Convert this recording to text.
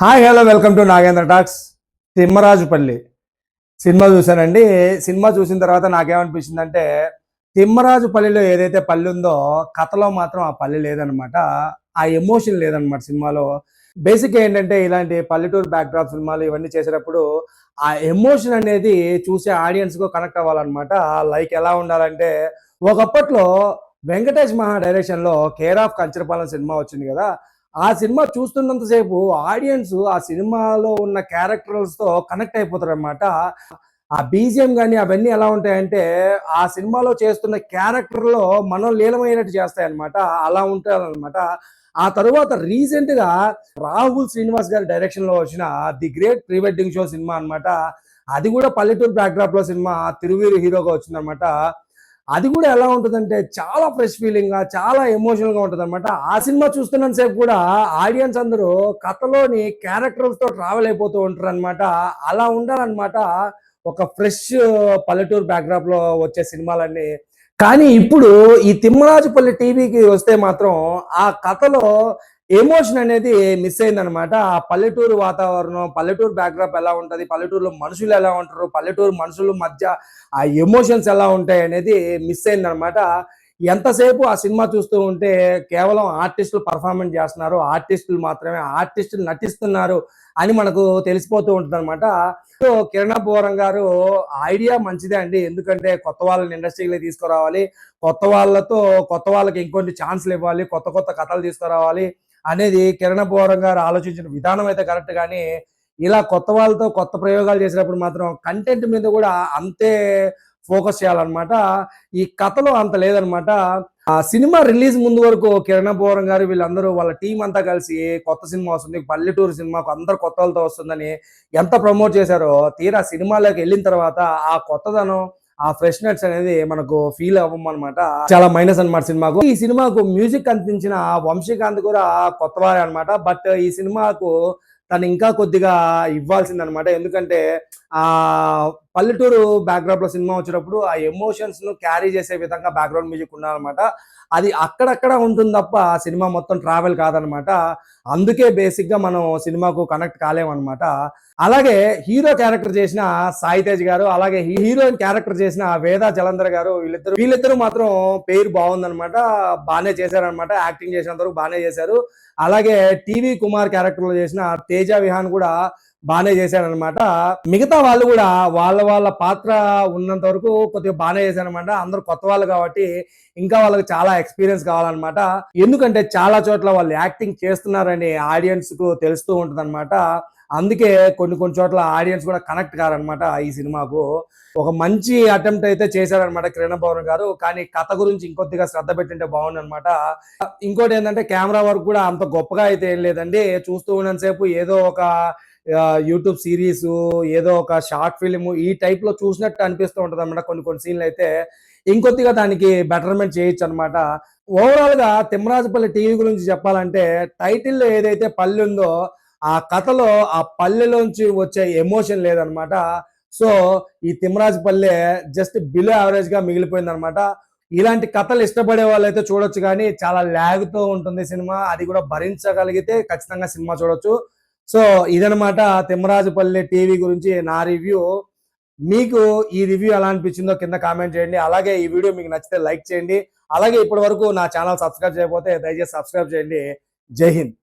Hi hello welcome to Nagendra talks. Thimmarajupalli cinema చూశానండి. Cinema చూసిన తర్వాత నాకేమనిపించిందంటే, తిమ్మరాజుపల్లిలో ఏదైతే పల్లి ఉందో కథలో మాత్రం ఆ పల్లి లేదనమాట. ఆ ఎమోషన్ లేదనమాట సినిమాలో. బేసిక్ ఏంటంటే ఇలాంటి పల్లెటూరు బ్యాక్డ్రాప్ సినిమాలు ఇవన్నీ చేసేటప్పుడు ఆ ఎమోషన్ అనేది చూసే ఆడియన్స్కు కనెక్ట్ అవ్వాలన్నమాట. లైక్ ఎలా ఉండాలంటే, ఒకప్పట్లో వెంకటేష్ మహా డైరెక్షన్లో కేర్ ఆఫ్ కంచరపాలెం సినిమా వచ్చింది కదా. ఆ సినిమా చూస్తున్నంత సేపు ఆడియన్స్ ఆ సినిమాలో ఉన్న క్యారెక్టర్స్‌తో కనెక్ట్ అయిపోతారనమాట. ఆ బీజీఎం గాని అవన్నీ ఎలా ఉంటాయంటే, ఆ సినిమాలో చేస్తున్న క్యారెక్టర్‌లో మనం లీనమయ్యేటట్టు చేస్తాయన్నమాట. అలా ఉంటాదనమాట. ఆ తరువాత రీసెంట్‌గా రాహుల్ శ్రీనివాస్ గారి డైరెక్షన్‌లో వచ్చిన 'the great pre wedding show' cinema అనమాట. అది కూడా పల్లెటూరు బ్యాక్‌డ్రాప్‌లో సినిమా 'తిరువీరు' హీరోగా వచ్చిందనమాట. అది కూడా ఎలా ఉంటదంటే చాలా ఫ్రెష్ ఫీలింగ్‌గా, చాలా ఎమోషనల్‌గా ఉంటదనమాట. ఆ సినిమా చూస్తున్నంత సేపు కూడా ఆడియన్స్ అందరూ కథలోని క్యారెక్టర్స్‌తో ట్రావెల్ అయిపోతూ ఉంటారనమాట. అలా ఉండాలనమాట ఒక ఫ్రెష్ పల్లెటూరు బ్యాక్‌డ్రాప్‌లో వచ్చే సినిమాలన్నీ. కానీ ఇప్పుడు ఈ తిమ్మరాజుపల్లి టీవీకి వస్తే మాత్రం ఆ కథలో ఎమోషన్ అనేది మిస్ అయిందనమాట. ఆ పల్లెటూరు వాతావరణం, పల్లెటూరు బ్యాక్‌డ్రాప్ ఎలా ఉంటది, పల్లెటూరులో మనుషులు ఎలా ఉంటారు, పల్లెటూరు మనుషుల మధ్య ఆ ఎమోషన్స్ ఎలా ఉంటాయనేది మిస్ అయిందనమాట. ఎంతసేపు ఆ సినిమా చూస్తూ ఉంటే కేవలం ఆర్టిస్టులు పెర్ఫార్మెన్స్ చేస్తున్నారు, ఆర్టిస్టులు మాత్రమే ఆర్టిస్టులు నటిస్తున్నారు అని మనకు తెలిసిపోతూ ఉంటదనమాట. సో, కిరణ్ అబ్బవరం గారు ఐడియా మంచిదే అండి. ఎందుకంటే కొత్త వాళ్ళని ఇండస్ట్రీ‌లోకి తీసుకురావాలి. కొత్త వాళ్ళతో కొత్త వాళ్ళకి ఇంకొన్ని ఛాన్స్‌లు ఇవ్వాలి. కొత్త కొత్త కథలు తీసుకురావాలి అనేది కిరణ్ అబ్బవరం గారు ఆలోచించిన విధానం అయితే కరెక్ట్ గానీ, ఇలా కొత్త వాళ్ళతో కొత్త ప్రయోగాలు చేసినప్పుడు మాత్రం కంటెంట్ మీద కూడా అంతే ఫోకస్ చేయాలన్నమాట. ఈ కథలో అంత లేదనమాట. ఆ సినిమా రిలీజ్ ముందు వరకు కిరణ్ అబ్బవరం గారు వీళ్ళందరూ వాళ్ళ టీమ్ అంతా కలిసి కొత్త సినిమా వస్తుంది, పల్లెటూరు సినిమాకు అందరూ కొత్త వాళ్ళతో వస్తుందని ఎంత ప్రమోట్ చేశారో, తీరా సినిమాలోకి వెళ్ళిన తర్వాత ఆ కొత్తదనం, ఆ ఫ్రెష్‌నెస్ అనేది మనకు ఫీల్ అవ్వమనమాట. చాలా మైనస్ అనమాట సినిమాకు. ఈ సినిమాకు మ్యూజిక్ అందించిన వంశీకాంత్ కూడా కొత్తవారే అనమాట. బట్ ఈ సినిమాకు తను ఇంకా కొద్దిగా ఇవ్వాల్సిందనమాట. ఎందుకంటే పల్లెటూరు బ్యాక్‌డ్రాప్‌లో సినిమా వచ్చేటప్పుడు ఆ ఎమోషన్స్‌ను క్యారీ చేసే విధంగా బ్యాక్‌గ్రౌండ్ మ్యూజిక్ ఉండాలనమాట. అది అక్కడక్కడ ఉంటుంది తప్ప సినిమా మొత్తం ట్రావెల్ కాదనమాట. అందుకే బేసిక్‌గా మనం సినిమాకు కనెక్ట్ కాలేమనమాట. అలాగే హీరో క్యారెక్టర్ చేసిన సాయి తేజ్ గారు, అలాగే హీరోయిన్ క్యారెక్టర్ చేసిన వేద జలంధర్ గారు వీళ్ళిద్దరూ మాత్రం పేరు బావుందనమాట. బానే చేశారనమాట. యాక్టింగ్ చేసినంత వరకు బానే చేశారు. అలాగే టీవీ కుమార్ క్యారెక్టర్‌లో చేసిన తేజ విహాన్ కూడా బానే చేశారనమాట. మిగతా వాళ్ళు కూడా వాళ్ళ పాత్ర ఉన్నంత వరకు కొద్దిగా బానే చేశారనమాట. అందరూ కొత్త వాళ్ళు కాబట్టి ఇంకా వాళ్ళకి చాలా ఎక్స్‌పీరియన్స్ కావాలనమాట. ఎందుకంటే చాలా చోట్ల వాళ్ళు యాక్టింగ్ చేస్తున్నారని ఆడియన్స్‌కు తెలుస్తూ ఉంటదనమాట. అందుకే కొన్ని చోట్ల ఆడియన్స్ కూడా కనెక్ట్ కారనమాట ఈ సినిమాకు. ఒక మంచి అటెంప్ట్ అయితే చేశారనమాట కిరణ్ అబ్బవరం గారు. కానీ కథ గురించి ఇంకొద్దిగా శ్రద్ధ పెట్టింటే బాగుండనమాట. ఇంకోటేందంటే కెమెరా వర్క్ కూడా అంత గొప్పగా అయితే ఏం లేదండి. చూస్తూ ఉన్నంత సేపు ఏదో ఒక యూట్యూబ్ సీరీసు, ఏదో ఒక షార్ట్ ఫిల్మ్ ఈ టైప్‌లో చూసినట్టు అనిపిస్తూ ఉంటదనమాట కొన్ని సీన్‌లయితే. ఇంకొద్దిగా దానికి బెటర్‌మెంట్ చేయొచ్చనమాట. ఓవరాల్‌గా తిమ్మరాజుపల్లి టీవీ గురించి చెప్పాలంటే టైటిల్‌లో ఏదైతే పల్లె ఉందో, ఆ కథలో ఆ పల్లెలోంచి వచ్చే ఎమోషన్ లేదనమాట. సో, ఈ తిమ్మరాజుపల్లె జస్ట్ బిలో యావరేజ్‌గా మిగిలిపోయిందనమాట. ఇలాంటి కథలు ఇష్టపడే వాళ్ళైతే చూడొచ్చు గానీ, చాలా ల్యాగ్‌తో ఉంటుంది సినిమా. అది కూడా భరించగలిగితే ఖచ్చితంగా సినిమా చూడొచ్చు. సో, ఇదనమాట తిమ్మరాజుపల్లి టీవీ గురించి నా రివ్యూ. మీకు ఈ రివ్యూ ఎలా అనిపించిందో కింద కామెంట్ చేయండి. అలాగే ఈ వీడియో మీకు నచ్చితే లైక్ చేయండి. అలాగే ఇప్పటి వరకు నా ఛానల్ సబ్స్క్రైబ్ చేయకపోతే దయచేసి సబ్స్క్రైబ్ చేయండి. జై హింద్.